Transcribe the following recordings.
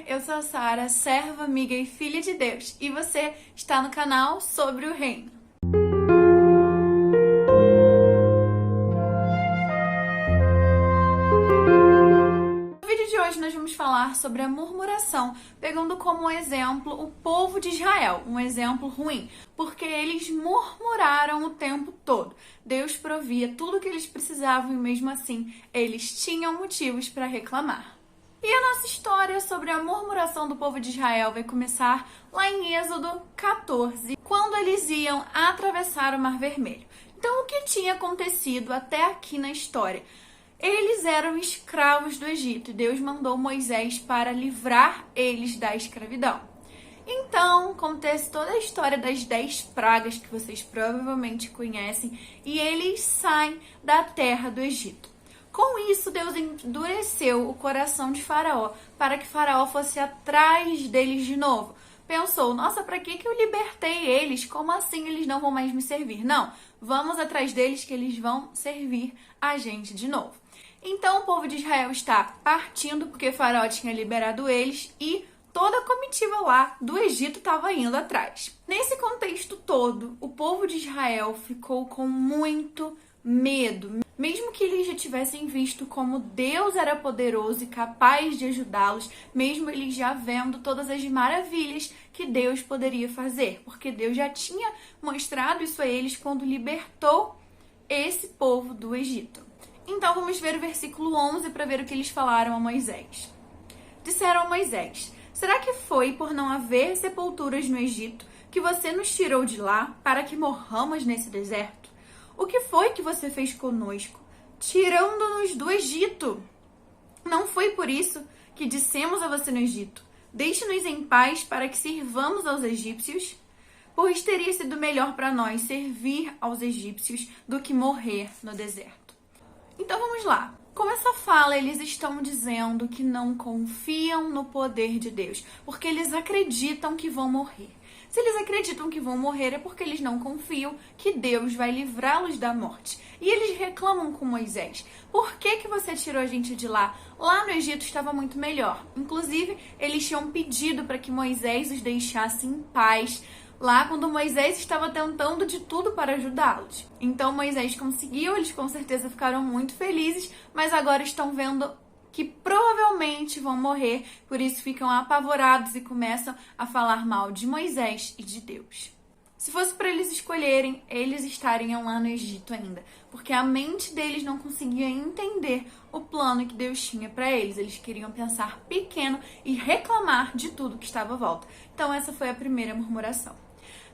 eu sou a Sara, serva, amiga e filha de Deus, e você está no canal Sobre o Reino. No vídeo de hoje nós vamos falar sobre a murmuração, pegando como exemplo o povo de Israel, um exemplo ruim, porque eles murmuraram o tempo todo. Deus provia tudo o que eles precisavam e mesmo assim eles tinham motivos para reclamar. E a nossa história sobre a murmuração do povo de Israel vai começar lá em Êxodo 14, quando eles iam atravessar o Mar Vermelho. Então, o que tinha acontecido até aqui na história? Eles eram escravos do Egito e Deus mandou Moisés para livrar eles da escravidão. Então, acontece toda a história das 10 pragas que vocês provavelmente conhecem e eles saem da terra do Egito. Com isso, Deus endureceu o coração de Faraó para que Faraó fosse atrás deles de novo. Pensou, nossa, para que eu libertei eles? Como assim eles não vão mais me servir? Não, vamos atrás deles que eles vão servir a gente de novo. Então o povo de Israel está partindo porque Faraó tinha liberado eles e toda a comitiva lá do Egito estava indo atrás. Nesse contexto todo, o povo de Israel ficou com muito medo. Mesmo que eles já tivessem visto como Deus era poderoso e capaz de ajudá-los, mesmo eles já vendo todas as maravilhas que Deus poderia fazer, porque Deus já tinha mostrado isso a eles quando libertou esse povo do Egito. Então vamos ver o versículo 11 para ver o que eles falaram a Moisés. Disseram a Moisés: será que foi por não haver sepulturas no Egito que você nos tirou de lá para que morramos nesse deserto? O que foi que você fez conosco, tirando-nos do Egito? Não foi por isso que dissemos a você no Egito: deixe-nos em paz para que sirvamos aos egípcios? Pois teria sido melhor para nós servir aos egípcios do que morrer no deserto. Então vamos lá. Com essa fala, eles estão dizendo que não confiam no poder de Deus, porque eles acreditam que vão morrer. Se eles acreditam que vão morrer é porque eles não confiam que Deus vai livrá-los da morte. E eles reclamam com Moisés: por que você tirou a gente de lá? Lá no Egito estava muito melhor. Inclusive, eles tinham pedido para que Moisés os deixasse em paz lá quando Moisés estava tentando de tudo para ajudá-los. Então Moisés conseguiu, eles com certeza ficaram muito felizes, mas agora estão vendo que provavelmente vão morrer, por isso ficam apavorados e começam a falar mal de Moisés e de Deus. Se fosse para eles escolherem, eles estariam lá no Egito ainda, porque a mente deles não conseguia entender o plano que Deus tinha para eles. Eles queriam pensar pequeno e reclamar de tudo que estava à volta. Então essa foi a primeira murmuração.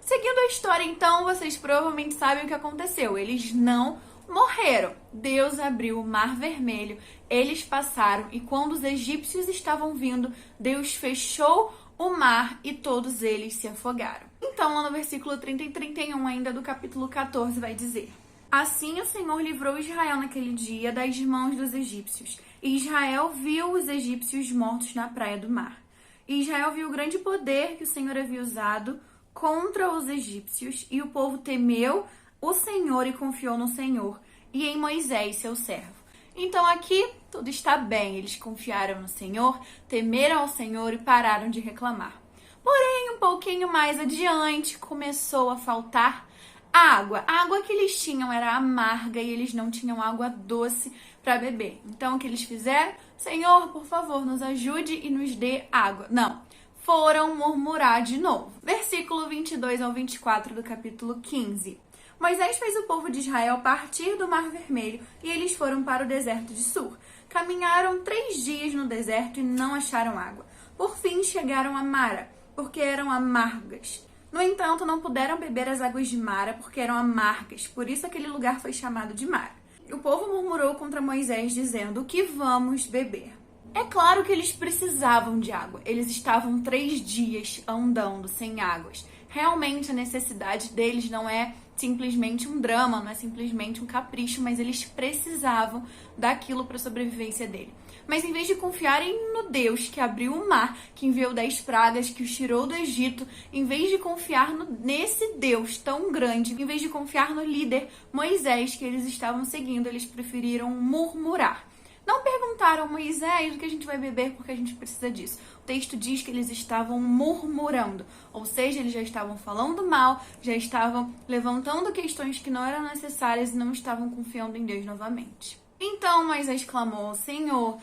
Seguindo a história, então, vocês provavelmente sabem o que aconteceu. Eles não morreram. Deus abriu o Mar Vermelho, eles passaram e quando os egípcios estavam vindo, Deus fechou o mar e todos eles se afogaram. Então, lá no versículo 30 e 31 ainda do capítulo 14 vai dizer: assim o Senhor livrou Israel naquele dia das mãos dos egípcios. E Israel viu os egípcios mortos na praia do mar. E Israel viu o grande poder que o Senhor havia usado contra os egípcios, e o povo temeu o Senhor e confiou no Senhor e em Moisés, seu servo. Então aqui tudo está bem, eles confiaram no Senhor, temeram ao Senhor e pararam de reclamar. Porém, um pouquinho mais adiante começou a faltar água. A água que eles tinham era amarga e eles não tinham água doce para beber. Então o que eles fizeram? Senhor, por favor, nos ajude e nos dê água. Não. Foram murmurar de novo. Versículo 22 ao 24 do capítulo 15. Moisés fez o povo de Israel partir do Mar Vermelho e eles foram para o deserto de Sur. Caminharam 3 dias no deserto e não acharam água. Por fim, chegaram a Mara, porque eram amargas. No entanto, não puderam beber as águas de Mara, porque eram amargas. Por isso, aquele lugar foi chamado de Mara. O povo murmurou contra Moisés, dizendo: o que vamos beber? É claro que eles precisavam de água. Eles estavam 3 dias andando sem águas. Realmente a necessidade deles não é simplesmente um drama, não é simplesmente um capricho, mas eles precisavam daquilo para a sobrevivência dele. Mas em vez de confiarem no Deus que abriu o mar, que enviou 10 pragas, que os tirou do Egito, em vez de confiar nesse Deus tão grande, em vez de confiar no líder Moisés que eles estavam seguindo, eles preferiram murmurar. Não perguntaram a Moisés o que a gente vai beber porque a gente precisa disso. O texto diz que eles estavam murmurando, ou seja, eles já estavam falando mal, já estavam levantando questões que não eram necessárias e não estavam confiando em Deus novamente. Então Moisés clamou ao Senhor,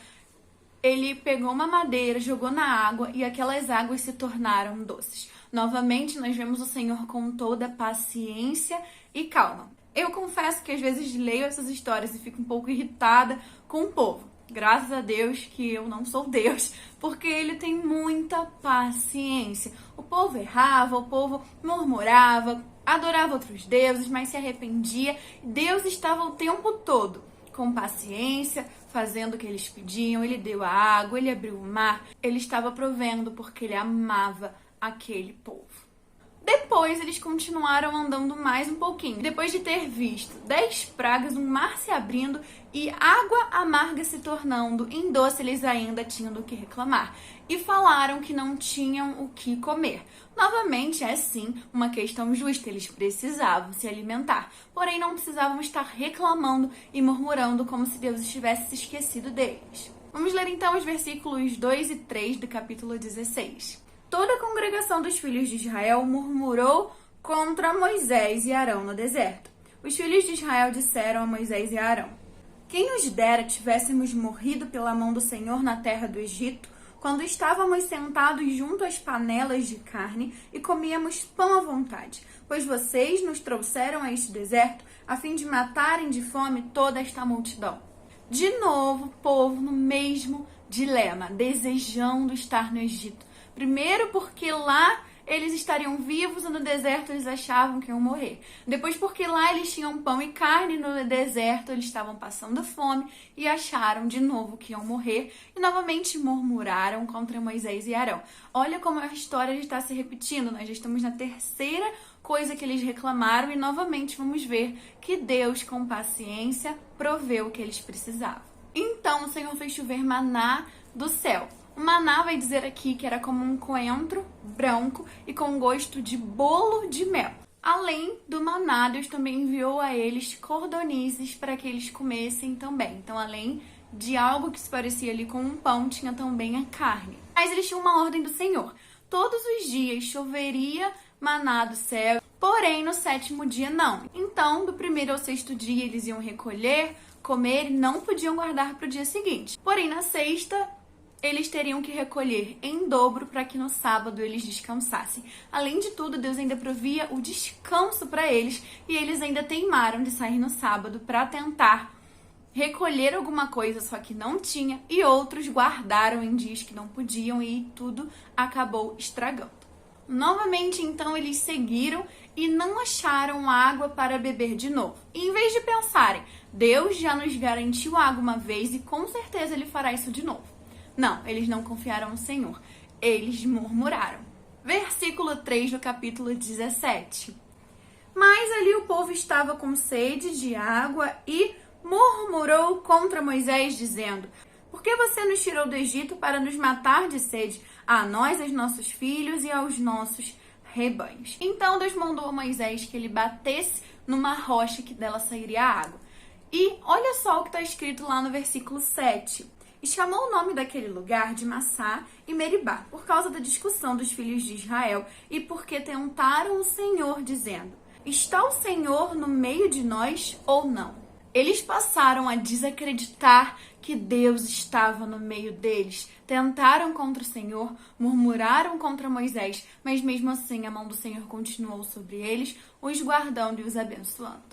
ele pegou uma madeira, jogou na água e aquelas águas se tornaram doces. Novamente nós vemos o Senhor com toda paciência e calma. Eu confesso que às vezes leio essas histórias e fico um pouco irritada com o povo. Graças a Deus que eu não sou Deus, porque ele tem muita paciência. O povo errava, o povo murmurava, adorava outros deuses, mas se arrependia. Deus estava o tempo todo com paciência, fazendo o que eles pediam. Ele deu a água, ele abriu o mar, ele estava provendo porque ele amava aquele povo. Depois eles continuaram andando mais um pouquinho. Depois de ter visto 10 pragas, um mar se abrindo e água amarga se tornando em doce, eles ainda tinham do que reclamar. E falaram que não tinham o que comer. Novamente, é sim uma questão justa, eles precisavam se alimentar. Porém, não precisavam estar reclamando e murmurando como se Deus estivesse se esquecido deles. Vamos ler então os versículos 2 e 3 do capítulo 16. Toda a congregação dos filhos de Israel murmurou contra Moisés e Arão no deserto. Os filhos de Israel disseram a Moisés e Arão: quem nos dera tivéssemos morrido pela mão do Senhor na terra do Egito, quando estávamos sentados junto às panelas de carne e comíamos pão à vontade, pois vocês nos trouxeram a este deserto a fim de matarem de fome toda esta multidão. De novo, o povo no mesmo dilema, desejando estar no Egito. Primeiro porque lá eles estariam vivos e no deserto eles achavam que iam morrer. Depois porque lá eles tinham pão e carne, no deserto eles estavam passando fome e acharam de novo que iam morrer. E novamente murmuraram contra Moisés e Arão. Olha como a história está se repetindo. Nós já estamos na terceira coisa que eles reclamaram e novamente vamos ver que Deus, com paciência, proveu o que eles precisavam. Então o Senhor fez chover maná do céu. O maná vai dizer aqui que era como um coentro branco e com gosto de bolo de mel. Além do maná, Deus também enviou a eles cordonizes para que eles comessem também. Então, além de algo que se parecia ali com um pão, tinha também a carne. Mas eles tinham uma ordem do Senhor. Todos os dias choveria maná do céu, porém no 7º dia não. Então, do 1º ao 6º dia eles iam recolher, comer e não podiam guardar para o dia seguinte. Porém, na 6ª, eles teriam que recolher em dobro para que no sábado eles descansassem. Além de tudo, Deus ainda provia o descanso para eles e eles ainda teimaram de sair no sábado para tentar recolher alguma coisa, só que não tinha, e outros guardaram em dias que não podiam e tudo acabou estragando. Novamente, então, eles seguiram e não acharam água para beber de novo. E em vez de pensarem, Deus já nos garantiu água uma vez e com certeza Ele fará isso de novo. Não, eles não confiaram no Senhor. Eles murmuraram. Versículo 3 do capítulo 17. Mas ali o povo estava com sede de água e murmurou contra Moisés, dizendo: por que você nos tirou do Egito para nos matar de sede, a nós, aos nossos filhos e aos nossos rebanhos? Então Deus mandou a Moisés que ele batesse numa rocha que dela sairia água. E olha só o que está escrito lá no versículo 7. E chamou o nome daquele lugar de Massá e Meribá, por causa da discussão dos filhos de Israel e porque tentaram o Senhor, dizendo: está o Senhor no meio de nós ou não? Eles passaram a desacreditar que Deus estava no meio deles. Tentaram contra o Senhor, murmuraram contra Moisés, mas mesmo assim a mão do Senhor continuou sobre eles, os guardando e os abençoando.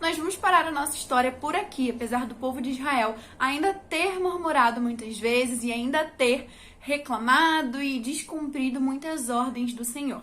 Nós vamos parar a nossa história por aqui, apesar do povo de Israel ainda ter murmurado muitas vezes e ainda ter reclamado e descumprido muitas ordens do Senhor.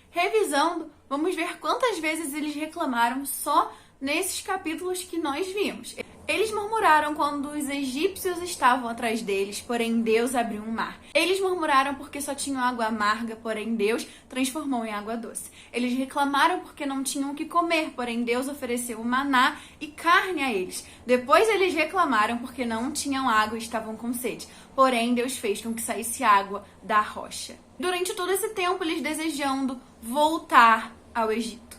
Revisando, vamos ver quantas vezes eles reclamaram só nesses capítulos que nós vimos. Eles murmuraram quando os egípcios estavam atrás deles, porém Deus abriu um mar. Eles murmuraram porque só tinham água amarga, porém Deus transformou em água doce. Eles reclamaram porque não tinham o que comer, porém Deus ofereceu o maná e carne a eles. Depois eles reclamaram porque não tinham água e estavam com sede, porém Deus fez com que saísse água da rocha. Durante todo esse tempo, eles desejando voltar ao Egito.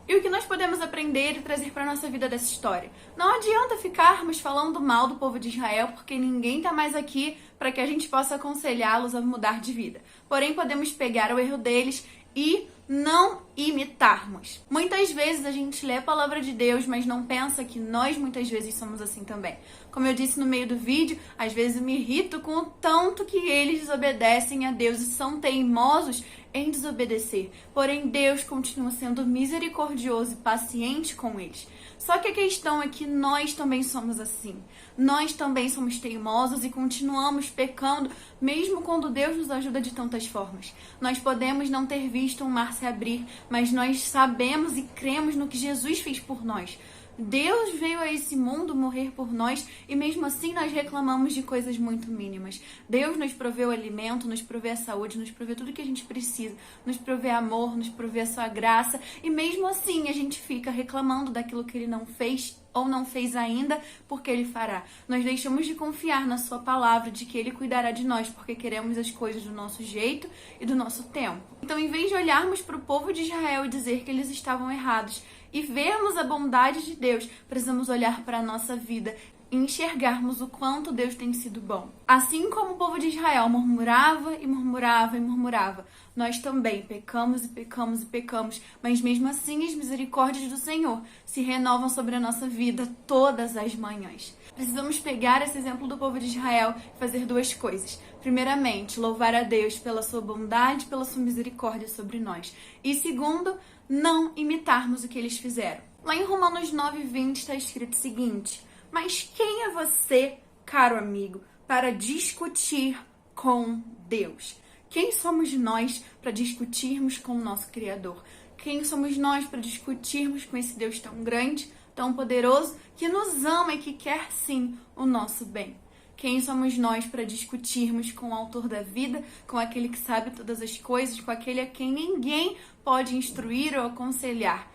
E o que nós podemos aprender e trazer para a nossa vida dessa história? Não adianta ficarmos falando mal do povo de Israel, porque ninguém está mais aqui para que a gente possa aconselhá-los a mudar de vida. Porém, podemos pegar o erro deles e não imitarmos. Muitas vezes a gente lê a palavra de Deus, mas não pensa que nós muitas vezes somos assim também. Como eu disse no meio do vídeo, às vezes eu me irrito com o tanto que eles desobedecem a Deus e são teimosos em desobedecer. Porém, Deus continua sendo misericordioso e paciente com eles. Só que a questão é que nós também somos assim. Nós também somos teimosos e continuamos pecando, mesmo quando Deus nos ajuda de tantas formas. Nós podemos não ter visto um mar se abrir, mas nós sabemos e cremos no que Jesus fez por nós. Deus veio a esse mundo morrer por nós e mesmo assim nós reclamamos de coisas muito mínimas. Deus nos proveu alimento, nos provê a saúde, nos provê tudo que a gente precisa, nos provê amor, nos provê a sua graça e mesmo assim a gente fica reclamando daquilo que Ele não fez ou não fez ainda, porque Ele fará. Nós deixamos de confiar na Sua palavra, de que Ele cuidará de nós, porque queremos as coisas do nosso jeito e do nosso tempo. Então, em vez de olharmos para o povo de Israel e dizer que eles estavam errados e vermos a bondade de Deus, precisamos olhar para a nossa vida e enxergarmos o quanto Deus tem sido bom. Assim como o povo de Israel murmurava e murmurava e murmurava, nós também pecamos e pecamos e pecamos, mas mesmo assim as misericórdias do Senhor se renovam sobre a nossa vida todas as manhãs. Precisamos pegar esse exemplo do povo de Israel e fazer duas coisas. Primeiramente, louvar a Deus pela sua bondade, pela sua misericórdia sobre nós. E segundo, não imitarmos o que eles fizeram. Lá em Romanos 9:20 está escrito o seguinte: mas quem é você, caro amigo, para discutir com Deus? Quem somos nós para discutirmos com o nosso Criador? Quem somos nós para discutirmos com esse Deus tão grande, tão poderoso, que nos ama e que quer sim o nosso bem? Quem somos nós para discutirmos com o autor da vida, com aquele que sabe todas as coisas, com aquele a quem ninguém pode instruir ou aconselhar?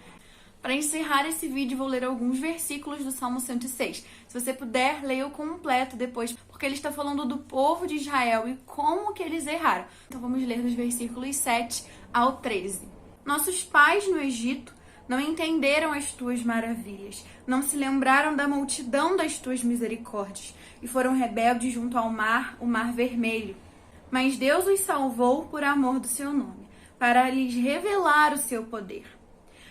Para encerrar esse vídeo, vou ler alguns versículos do Salmo 106. Se você puder, leia o completo depois, porque ele está falando do povo de Israel e como que eles erraram. Então vamos ler dos versículos 7 ao 13. Nossos pais no Egito não entenderam as tuas maravilhas, não se lembraram da multidão das tuas misericórdias e foram rebeldes junto ao mar, o mar vermelho. Mas Deus os salvou por amor do seu nome, para lhes revelar o seu poder.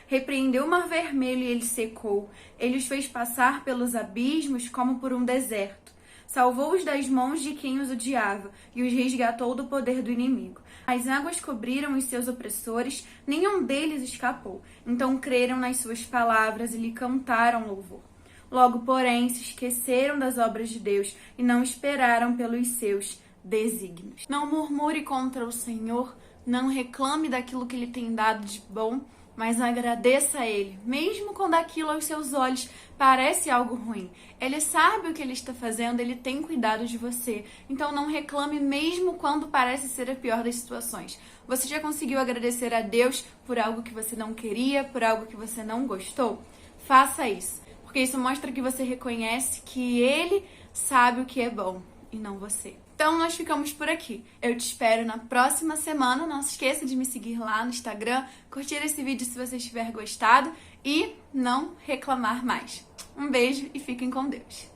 Repreendeu o mar vermelho e ele secou. Ele os fez passar pelos abismos como por um deserto. Salvou-os das mãos de quem os odiava e os resgatou do poder do inimigo. As águas cobriram os seus opressores, nenhum deles escapou. Então creram nas suas palavras e lhe cantaram louvor. Logo, porém, se esqueceram das obras de Deus e não esperaram pelos seus desígnios. Não murmure contra o Senhor, não reclame daquilo que Ele tem dado de bom, mas agradeça a Ele, mesmo quando aquilo aos seus olhos parece algo ruim. Ele sabe o que Ele está fazendo, Ele tem cuidado de você. Então não reclame mesmo quando parece ser a pior das situações. Você já conseguiu agradecer a Deus por algo que você não queria, por algo que você não gostou? Faça isso, porque isso mostra que você reconhece que Ele sabe o que é bom e não você. Então nós ficamos por aqui. Eu te espero na próxima semana. Não se esqueça de me seguir lá no Instagram, curtir esse vídeo se você tiver gostado e não reclamar mais. Um beijo e fiquem com Deus.